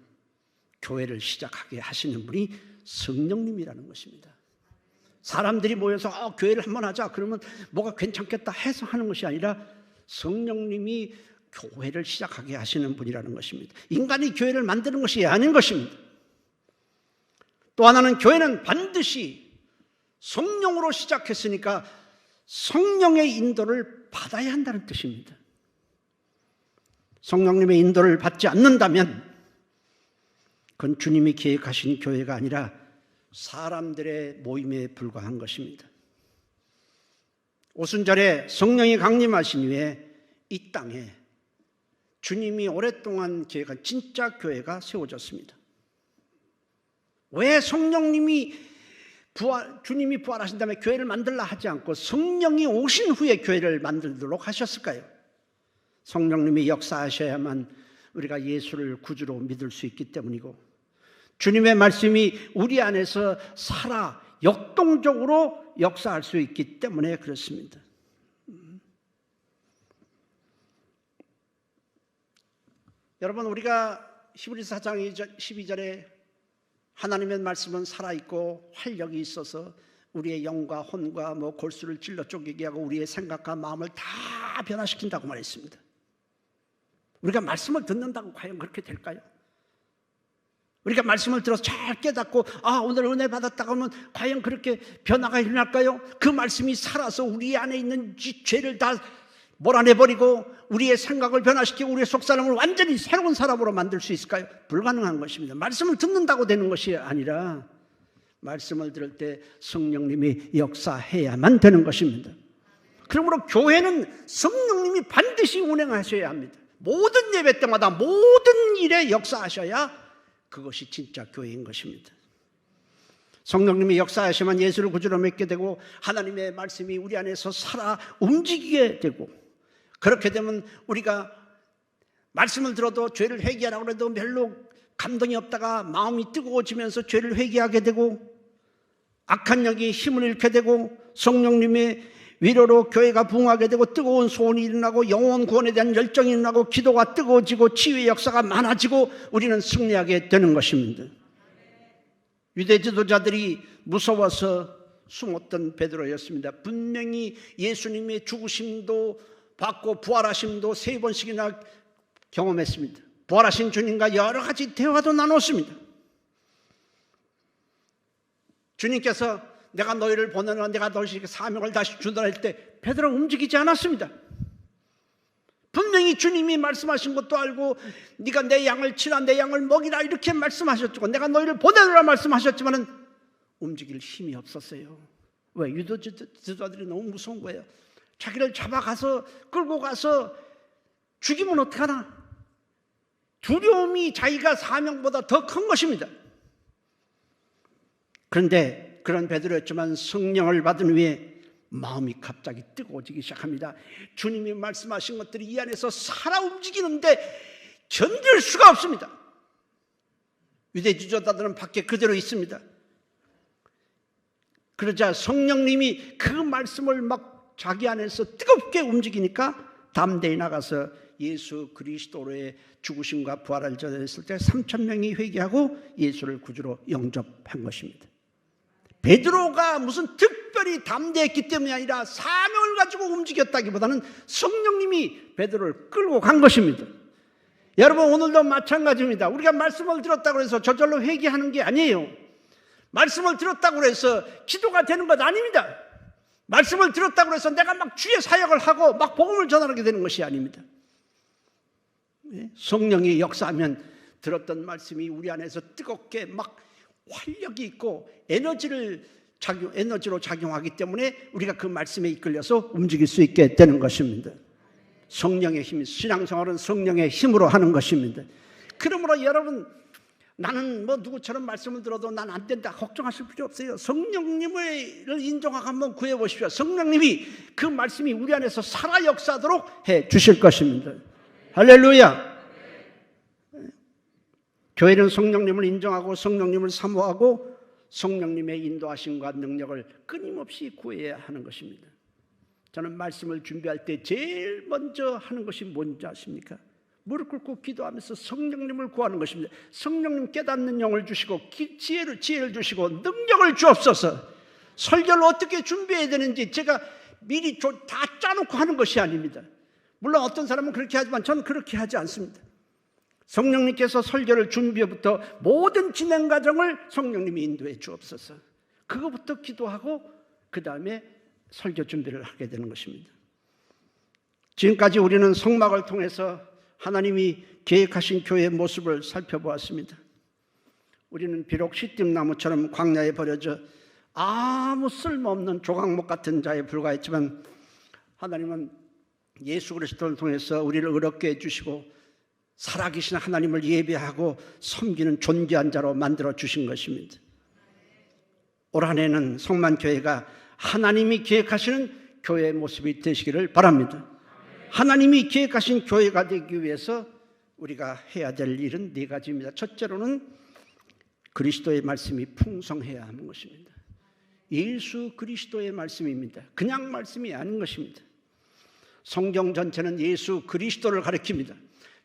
교회를 시작하게 하시는 분이 성령님이라는 것입니다. 사람들이 모여서 교회를 한번 하자 그러면 뭐가 괜찮겠다 해서 하는 것이 아니라 성령님이 교회를 시작하게 하시는 분이라는 것입니다. 인간이 교회를 만드는 것이 아닌 것입니다. 또 하나는 교회는 반드시 성령으로 시작했으니까 성령의 인도를 받아야 한다는 뜻입니다. 성령님의 인도를 받지 않는다면 그건 주님이 계획하신 교회가 아니라 사람들의 모임에 불과한 것입니다. 오순절에 성령이 강림하신 후에 이 땅에 주님이 오랫동안 계획한 진짜 교회가 세워졌습니다. 왜 성령님이 주님이 부활하신 다음에 교회를 만들라 하지 않고 성령이 오신 후에 교회를 만들도록 하셨을까요? 성령님이 역사하셔야만 우리가 예수를 구주로 믿을 수 있기 때문이고, 주님의 말씀이 우리 안에서 살아 역동적으로 역사할 수 있기 때문에 그렇습니다. 여러분, 우리가 히브리서 4장 12절에 하나님의 말씀은 살아있고 활력이 있어서 우리의 영과 혼과 골수를 찔러 쪼개게 하고 우리의 생각과 마음을 다 변화시킨다고 말했습니다. 우리가 말씀을 듣는다고 과연 그렇게 될까요? 우리가 말씀을 들어서 잘 깨닫고 오늘 은혜 받았다고 하면 과연 그렇게 변화가 일어날까요? 그 말씀이 살아서 우리 안에 있는 죄를 다 몰아내버리고 우리의 생각을 변화시키고 우리의 속사람을 완전히 새로운 사람으로 만들 수 있을까요? 불가능한 것입니다. 말씀을 듣는다고 되는 것이 아니라 말씀을 들을 때 성령님이 역사해야만 되는 것입니다. 그러므로 교회는 성령님이 반드시 운행하셔야 합니다. 모든 예배 때마다 모든 일에 역사하셔야 그것이 진짜 교회인 것입니다. 성령님이 역사하시면 예수를 구주로 믿게 되고 하나님의 말씀이 우리 안에서 살아 움직이게 되고, 그렇게 되면 우리가 말씀을 들어도 죄를 회개하라고 해도 별로 감동이 없다가 마음이 뜨거워지면서 죄를 회개하게 되고, 악한 영이 힘을 잃게 되고 성령님의 위로로 교회가 부흥하게 되고 뜨거운 소원이 일어나고 영혼 구원에 대한 열정이 일어나고 기도가 뜨거워지고 치유의 역사가 많아지고 우리는 승리하게 되는 것입니다. 유대 지도자들이 무서워서 숨었던 베드로였습니다. 분명히 예수님의 죽으심도 받고 부활하심도 3번씩이나 경험했습니다. 부활하신 주님과 여러 가지 대화도 나눴습니다. 주님께서 내가 너희를 보내노라, 내가 너희에게 사명을 다시 주노라 할 때 베드로는 움직이지 않았습니다. 분명히 주님이 말씀하신 것도 알고 네가 내 양을 치라, 내 양을 먹이라 이렇게 말씀하셨고 내가 너희를 보내노라 말씀하셨지만 움직일 힘이 없었어요. 왜? 유대 지도자들이 너무 무서운 거예요. 자기를 잡아가서 끌고 가서 죽이면 어떡하나? 두려움이 자기가 사명보다 더 큰 것입니다. 그런데 그런 베드로였지만 성령을 받은 후에 마음이 갑자기 뜨거워지기 시작합니다. 주님이 말씀하신 것들이 이 안에서 살아 움직이는데 견딜 수가 없습니다. 유대 지도자들은 밖에 그대로 있습니다. 그러자 성령님이 그 말씀을 막 자기 안에서 뜨겁게 움직이니까 담대히 나가서 예수 그리스도로의 죽으심과 부활을 전했을 때 3,000명이 회개하고 예수를 구주로 영접한 것입니다. 베드로가 무슨 특별히 담대했기 때문이 아니라 사명을 가지고 움직였다기보다는 성령님이 베드로를 끌고 간 것입니다. 여러분, 오늘도 마찬가지입니다. 우리가 말씀을 들었다고 해서 저절로 회개하는 게 아니에요. 말씀을 들었다고 해서 기도가 되는 것 아닙니다. 말씀을 들었다고 해서 내가 막 주의 사역을 하고 막 복음을 전하게 되는 것이 아닙니다. 성령이 역사하면 들었던 말씀이 우리 안에서 뜨겁게 막 활력이 있고 에너지로 작용하기 때문에 우리가 그 말씀에 이끌려서 움직일 수 있게 되는 것입니다. 성령의 힘, 신앙생활은 성령의 힘으로 하는 것입니다. 그러므로 여러분, 나는 뭐 누구처럼 말씀을 들어도 난 안 된다 걱정하실 필요 없어요. 성령님을 인정하고 한번 구해보십시오. 성령님이 그 말씀이 우리 안에서 살아 역사하도록 해 주실 것입니다. 할렐루야. 교회는 성령님을 인정하고 성령님을 사모하고 성령님의 인도하심과 능력을 끊임없이 구해야 하는 것입니다. 저는 말씀을 준비할 때 제일 먼저 하는 것이 뭔지 아십니까? 무릎 꿇고 기도하면서 성령님을 구하는 것입니다. 성령님 깨닫는 영을 주시고 지혜를 주시고 능력을 주옵소서. 설교를 어떻게 준비해야 되는지 제가 미리 다 짜놓고 하는 것이 아닙니다. 물론 어떤 사람은 그렇게 하지만 저는 그렇게 하지 않습니다. 성령님께서 설교를 준비부터 모든 진행 과정을 성령님이 인도해 주옵소서. 그거부터 기도하고 그 다음에 설교 준비를 하게 되는 것입니다. 지금까지 우리는 성막을 통해서 하나님이 계획하신 교회의 모습을 살펴보았습니다. 우리는 비록 시띠나무처럼 광야에 버려져 아무 쓸모없는 조각목 같은 자에 불과했지만 하나님은 예수 그리스도를 통해서 우리를 의롭게 해주시고 살아계신 하나님을 예배하고 섬기는 존귀한 자로 만들어 주신 것입니다. 올 한 해는 성만교회가 하나님이 계획하시는 교회의 모습이 되시기를 바랍니다. 하나님이 계획하신 교회가 되기 위해서 우리가 해야 될 일은 네 가지입니다. 첫째로는 그리스도의 말씀이 풍성해야 하는 것입니다. 예수 그리스도의 말씀입니다. 그냥 말씀이 아닌 것입니다. 성경 전체는 예수 그리스도를 가리킵니다.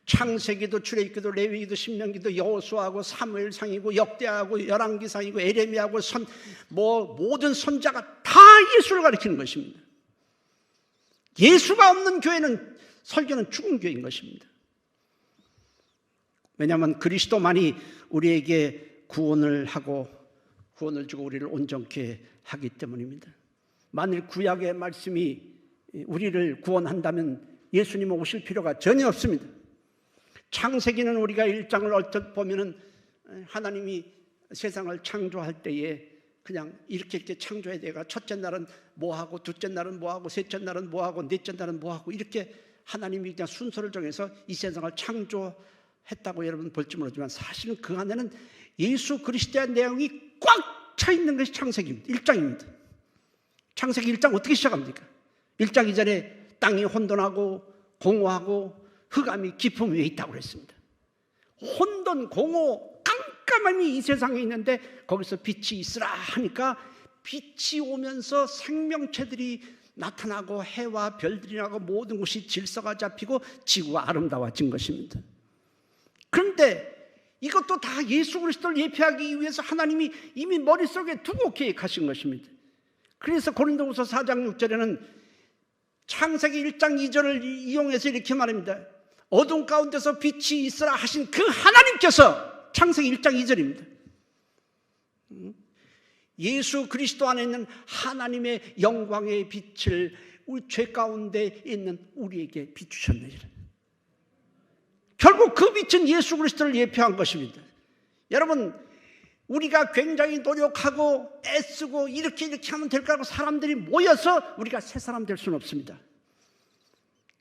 창세기도 출애굽기도 레위기도 신명기도 여호수아하고 사무엘상이고 역대하고 열왕기상이고 에레미야하고 모든 선자가 다 예수를 가리키는 것입니다. 예수가 없는 교회는 설교는 죽은 교회인 것입니다. 왜냐하면 그리스도만이 우리에게 구원을 하고 구원을 주고 우리를 온전케 하기 때문입니다. 만일 구약의 말씀이 우리를 구원한다면 예수님 오실 필요가 전혀 없습니다. 창세기는 우리가 1장을 얼핏 보면은 하나님이 세상을 창조할 때에 그냥 이렇게 창조해야 돼가 첫째 날은 뭐하고 둘째 날은 뭐하고 셋째 날은 뭐하고 넷째 날은 뭐하고 이렇게 하나님이 그냥 순서를 정해서 이 세상을 창조했다고 여러분 볼지 모르지만 사실은 그 안에는 예수 그리스도의 내용이 꽉 차 있는 것이 창세기입니다. 1장입니다. 창세기 1장 어떻게 시작합니까? 1장 이전에 땅이 혼돈하고 공허하고 흑암이 깊음 위에 있다고 그랬습니다. 혼돈, 공허, 깜깜함이 이 세상에 있는데 거기서 빛이 있으라 하니까 빛이 오면서 생명체들이 나타나고 해와 별들이 나고 모든 것이 질서가 잡히고 지구가 아름다워진 것입니다. 그런데 이것도 다 예수 그리스도를 예표하기 위해서 하나님이 이미 머릿속에 두고 계획하신 것입니다. 그래서 고린도후서 4장 6절에는 창세기 1장 2절을 이용해서 이렇게 말합니다. 어둠 가운데서 빛이 있으라 하신 그 하나님께서 창세기 1장 2절입니다. 예수 그리스도 안에 있는 하나님의 영광의 빛을 우리 죄 가운데 있는 우리에게 비추셨느니라. 결국 그 빛은 예수 그리스도를 예표한 것입니다. 여러분, 우리가 굉장히 노력하고 애쓰고 이렇게 하면 될 거라고 사람들이 모여서 우리가 새 사람 될 수는 없습니다.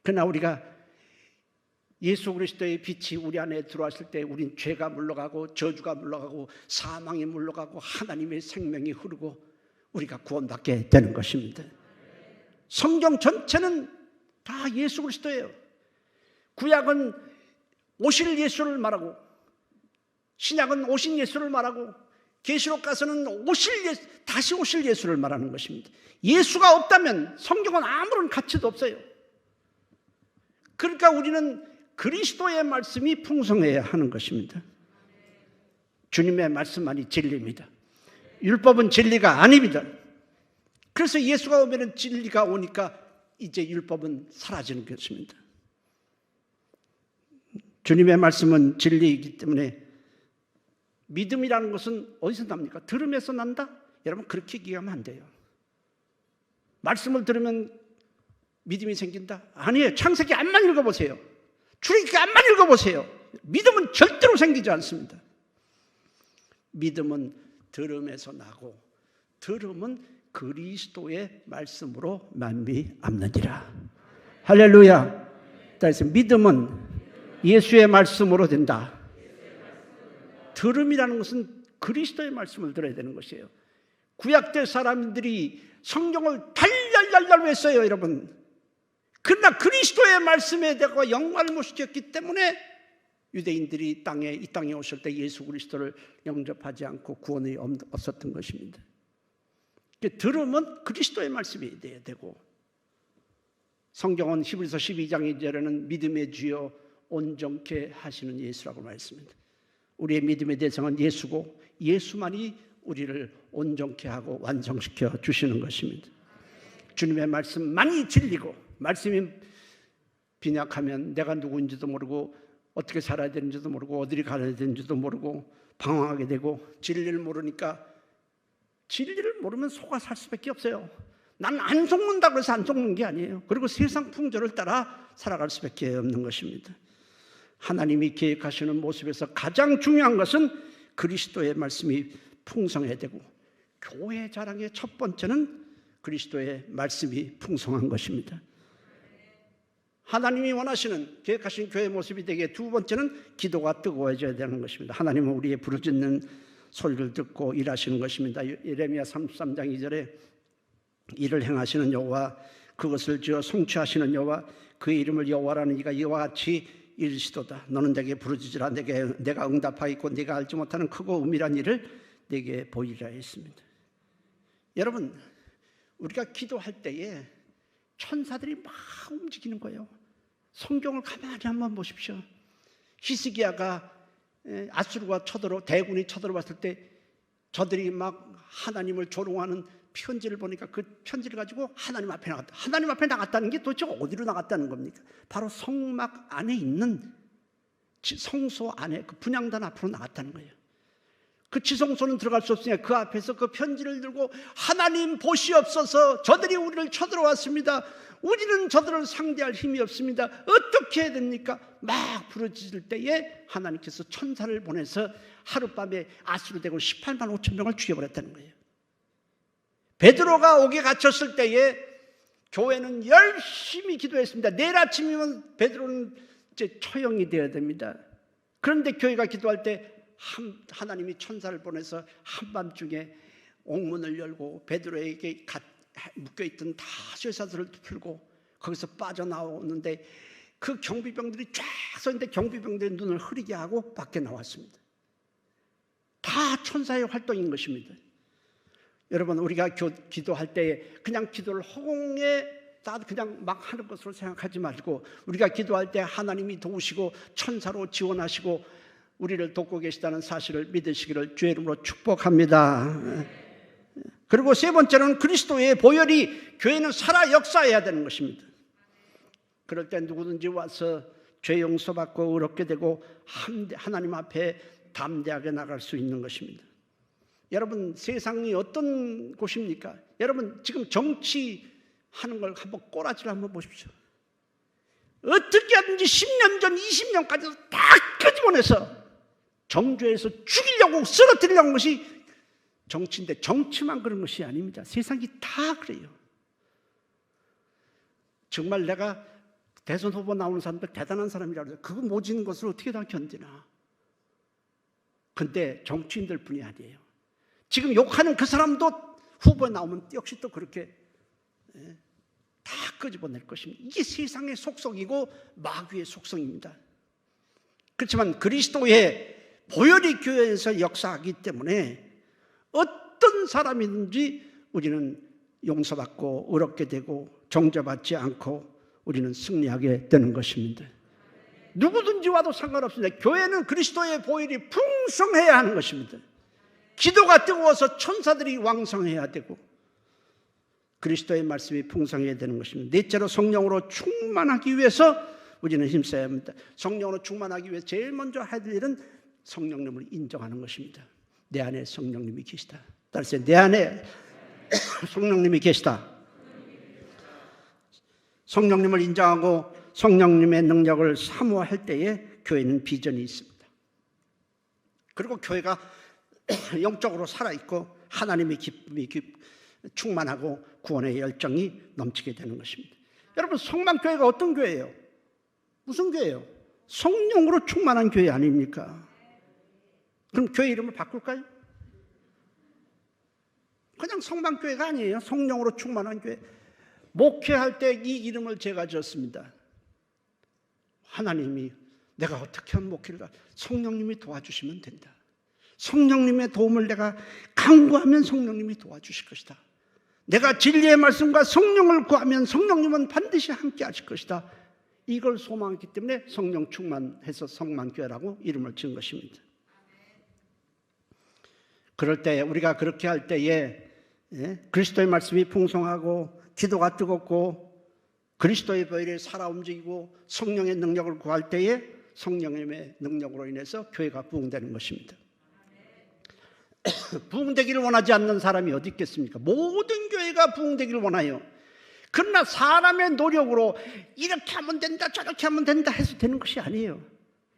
그러나 우리가 예수 그리스도의 빛이 우리 안에 들어왔을 때 우린 죄가 물러가고 저주가 물러가고 사망이 물러가고 하나님의 생명이 흐르고 우리가 구원받게 되는 것입니다. 성경 전체는 다 예수 그리스도예요. 구약은 오실 예수를 말하고 신약은 오신 예수를 말하고 계시록 가서는 다시 오실 예수를 말하는 것입니다. 예수가 없다면 성경은 아무런 가치도 없어요. 그러니까 우리는 그리스도의 말씀이 풍성해야 하는 것입니다. 주님의 말씀만이 진리입니다. 율법은 진리가 아닙니다. 그래서 예수가 오면 진리가 오니까 이제 율법은 사라지는 것입니다. 주님의 말씀은 진리이기 때문에 믿음이라는 것은 어디서 납니까? 들음에서 난다? 여러분 그렇게 얘기하면 안 돼요. 말씀을 들으면 믿음이 생긴다? 아니에요. 창세기 안만 읽어보세요. 출애굽기 안만 읽어보세요. 믿음은 절대로 생기지 않습니다. 믿음은 들음에서 나고 들음은 그리스도의 말씀으로 만미암느니라. 할렐루야. 그래서 믿음은 예수의 말씀으로 된다. 들음이라는 것은 그리스도의 말씀을 들어야 되는 것이에요. 구약때 사람들이 성경을 달달달달 외웠어요, 여러분. 그러나 그리스도의 말씀에 대해 영광을 못 시켰기 때문에 유대인들이 이 땅에 오실 때 예수 그리스도를 영접하지 않고 구원이 없었던 것입니다. 들음은 그리스도의 말씀이 돼야 되고, 성경은 히브리서 12장 2절에는 믿음의 주여 온전케 하시는 예수라고 말했습니다. 우리의 믿음의 대상은 예수고 예수만이 우리를 온전케 하고 완성시켜 주시는 것입니다. 주님의 말씀만이 진리고, 말씀이 빈약하면 내가 누구인지도 모르고 어떻게 살아야 되는지도 모르고 어디를 가야 되는지도 모르고 방황하게 되고, 진리를 모르니까, 진리를 모르면 속아 살 수밖에 없어요. 난 안 속는다고 해서 안 속는 게 아니에요. 그리고 세상 풍조를 따라 살아갈 수밖에 없는 것입니다. 하나님이 계획하시는 모습에서 가장 중요한 것은 그리스도의 말씀이 풍성해야 되고, 교회 자랑의 첫 번째는 그리스도의 말씀이 풍성한 것입니다. 하나님이 원하시는 계획하신 교회 모습이 되게 두 번째는 기도가 뜨거워져야 되는 것입니다. 하나님은 우리의 부르짖는 소리를 듣고 일하시는 것입니다. 예레미야 33장 2절에 이를 행하시는 여호와, 그것을 지어 성취하시는 여호와, 그의 이름을 여호와라는 이가 이와 같이 이르시도다. 너는 내게 부르짖으라. 내가 응답하겠고 네가 알지 못하는 크고 은밀한 일을 내게 보이리라 했습니다. 여러분, 우리가 기도할 때에 천사들이 막 움직이는 거예요. 성경을 가만히 한번 보십시오. 히스기야가 아수르가 대군이 쳐들어왔을 때 저들이 막 하나님을 조롱하는 편지를 보니까 그 편지를 가지고 하나님 앞에 나갔다. 하나님 앞에 나갔다는 게 도대체 어디로 나갔다는 겁니까? 바로 성막 안에 있는 성소 안에 그 분향단 앞으로 나갔다는 거예요. 그 지성소는 들어갈 수 없으니까 그 앞에서 그 편지를 들고 하나님 보시옵소서, 저들이 우리를 쳐들어왔습니다. 우리는 저들을 상대할 힘이 없습니다. 어떻게 해야 됩니까? 막 부르짖을 때에 하나님께서 천사를 보내서 하룻밤에 아수르 대군 18만 5천 명을 죽여버렸다는 거예요. 베드로가 옥에 갇혔을 때에 교회는 열심히 기도했습니다. 내일 아침이면 베드로는 이제 처형이 되어야 됩니다. 그런데 교회가 기도할 때 하나님이 천사를 보내서 한밤중에 옥문을 열고 베드로에게 묶여있던 다 쇠사슬을 풀고 거기서 빠져나오는데 그 경비병들이 쫙 서 있는데 경비병들의 눈을 흐리게 하고 밖에 나왔습니다. 다 천사의 활동인 것입니다. 여러분, 우리가 기도할 때 그냥 기도를 허공에 그냥 막 하는 것으로 생각하지 말고, 우리가 기도할 때 하나님이 도우시고 천사로 지원하시고 우리를 돕고 계시다는 사실을 믿으시기를 주의 이름으로 축복합니다. 그리고 세 번째는 그리스도의 보혈이 교회는 살아 역사해야 되는 것입니다. 그럴 때 누구든지 와서 죄 용서받고 의롭게 되고 하나님 앞에 담대하게 나갈 수 있는 것입니다. 여러분, 세상이 어떤 곳입니까? 여러분, 지금 정치하는 걸 한번 꼬라지를 한번 보십시오. 어떻게 하든지 10년 전, 20년까지도 다 끄집어내서 정죄해서 죽이려고 쓰러뜨리려고 하는 것이 정치인데, 정치만 그런 것이 아닙니다. 세상이 다 그래요. 정말 내가 대선 후보 나오는 사람들 대단한 사람이라고 해서 그거 모진 것을 어떻게 다 견디나. 근데 정치인들 뿐이 아니에요. 지금 욕하는 그 사람도 후보에 나오면 역시 또 그렇게 다 끄집어낼 것입니다. 이게 세상의 속성이고 마귀의 속성입니다. 그렇지만 그리스도의 보혈이 교회에서 역사하기 때문에 어떤 사람이든지 우리는 용서받고 의롭게 되고 정죄받지 않고 우리는 승리하게 되는 것입니다. 누구든지 와도 상관없습니다. 교회는 그리스도의 보혈이 풍성해야 하는 것입니다. 기도가 뜨거워서 천사들이 왕성해야 되고 그리스도의 말씀이 풍성해야 되는 것입니다. 넷째로 성령으로 충만하기 위해서 우리는 힘써야 합니다. 성령으로 충만하기 위해서 제일 먼저 해야 될 일은 성령님을 인정하는 것입니다. 내 안에 성령님이 계시다. 따라서 내 안에 성령님이 계시다. 성령님을 인정하고 성령님의 능력을 사모할 때에 교회는 비전이 있습니다. 그리고 교회가 영적으로 살아있고 하나님의 기쁨이 충만하고 구원의 열정이 넘치게 되는 것입니다. 여러분, 성만교회가 어떤 교회예요? 무슨 교회예요? 성령으로 충만한 교회 아닙니까? 그럼 교회 이름을 바꿀까요? 그냥 성만교회가 아니에요. 성령으로 충만한 교회. 목회할 때 이 이름을 제가 지었습니다. 하나님이 내가 어떻게 하면 목회를 성령님이 도와주시면 된다. 성령님의 도움을 내가 간구하면 성령님이 도와주실 것이다. 내가 진리의 말씀과 성령을 구하면 성령님은 반드시 함께 하실 것이다. 이걸 소망했기 때문에 성령 충만해서 성만교회라고 이름을 지은 것입니다. 그럴 때 우리가 그렇게 할 때에 그리스도의 말씀이 풍성하고 기도가 뜨겁고 그리스도의 보혈이 살아 움직이고 성령의 능력을 구할 때에 성령님의 능력으로 인해서 교회가 부흥되는 것입니다. 부흥되기를 원하지 않는 사람이 어디 있겠습니까? 모든 교회가 부흥되기를 원해요. 그러나 사람의 노력으로 이렇게 하면 된다 저렇게 하면 된다 해서 되는 것이 아니에요.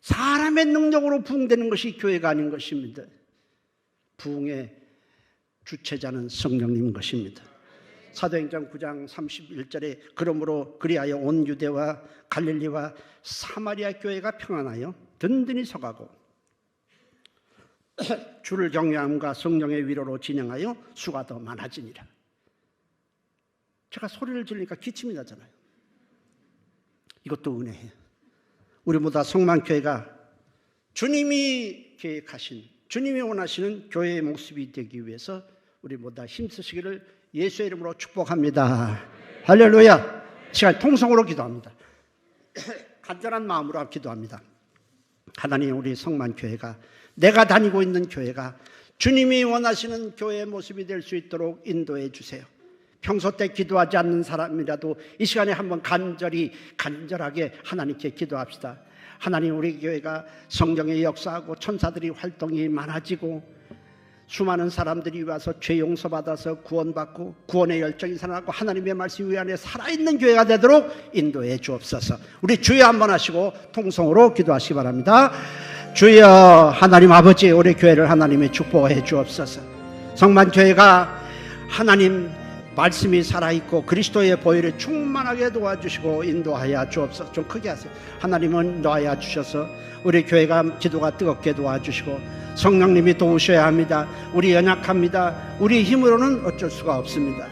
사람의 능력으로 부흥되는 것이 교회가 아닌 것입니다. 부흥의 주체자는 성령님인 것입니다. 사도행전 9장 31절에 그러므로 그리하여 온 유대와 갈릴리와 사마리아 교회가 평안하여 든든히 서가고 주를 경외함과 성령의 위로로 진행하여 수가 더 많아지니라. 제가 소리를 지르니까 기침이 나잖아요. 이것도 은혜예요. 우리 모두 성만교회가 주님이 계획하신, 주님이 원하시는 교회의 모습이 되기 위해서 우리 모두 힘쓰시기를 예수의 이름으로 축복합니다. 할렐루야. 시간 통성으로 기도합니다. 간절한 마음으로 기도합니다. 하나님, 우리 성만교회가, 내가 다니고 있는 교회가 주님이 원하시는 교회의 모습이 될 수 있도록 인도해 주세요. 평소 때 기도하지 않는 사람이라도 이 시간에 한번 간절하게 하나님께 기도합시다. 하나님, 우리 교회가 성령의 역사하고 천사들이 활동이 많아지고 수많은 사람들이 와서 죄 용서받아서 구원받고 구원의 열정이 살아나고 하나님의 말씀 위 안에 살아있는 교회가 되도록 인도해 주옵소서. 우리 주여 한번 하시고 통성으로 기도하시기 바랍니다. 주여, 하나님 아버지, 우리 교회를 하나님의 축복해 주옵소서. 성만교회가 하나님 말씀이 살아있고 그리스도의 보혈을 충만하게 도와주시고 인도하여 주옵소서. 좀 크게 하세요. 하나님은 인도하여 주셔서 우리 교회가 기도가 뜨겁게 도와주시고 성령님이 도우셔야 합니다. 우리 연약합니다. 우리 힘으로는 어쩔 수가 없습니다.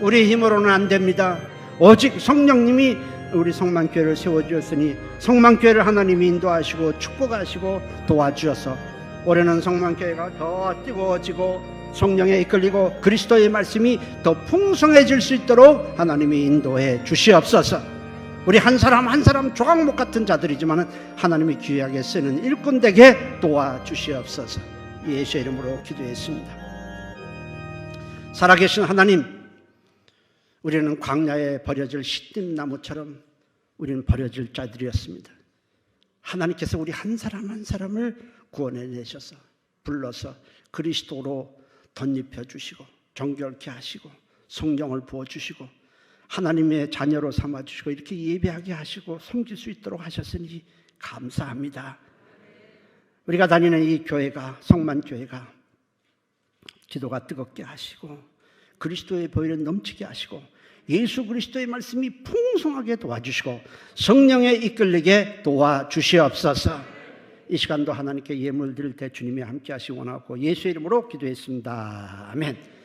우리 힘으로는 안 됩니다. 오직 성령님이 우리 성만교회를 세워주었으니 성만교회를 하나님이 인도하시고 축복하시고 도와주셔서 올해는 성만교회가 더 뜨거워지고 성령에 이끌리고 그리스도의 말씀이 더 풍성해질 수 있도록 하나님이 인도해 주시옵소서. 우리 한 사람 한 사람 조각목 같은 자들이지만 하나님이 귀하게 쓰는 일꾼 되게 도와주시옵소서. 예수의 이름으로 기도했습니다. 살아계신 하나님, 우리는 광야에 버려질 시딤나무처럼 우리는 버려질 자들이었습니다. 하나님께서 우리 한 사람 한 사람을 구원해내셔서 불러서 그리스도로 덧입혀 주시고 정결케 하시고 성령을 부어주시고 하나님의 자녀로 삼아주시고 이렇게 예배하게 하시고 섬길 수 있도록 하셨으니 감사합니다. 우리가 다니는 이 교회가, 성만교회가 기도가 뜨겁게 하시고 그리스도의 보혈을 넘치게 하시고 예수 그리스도의 말씀이 풍성하게 도와주시고 성령에 이끌리게 도와주시옵소서. 이 시간도 하나님께 예물 드릴 때 주님이 함께 하시기 원하고 예수의 이름으로 기도했습니다. 아멘.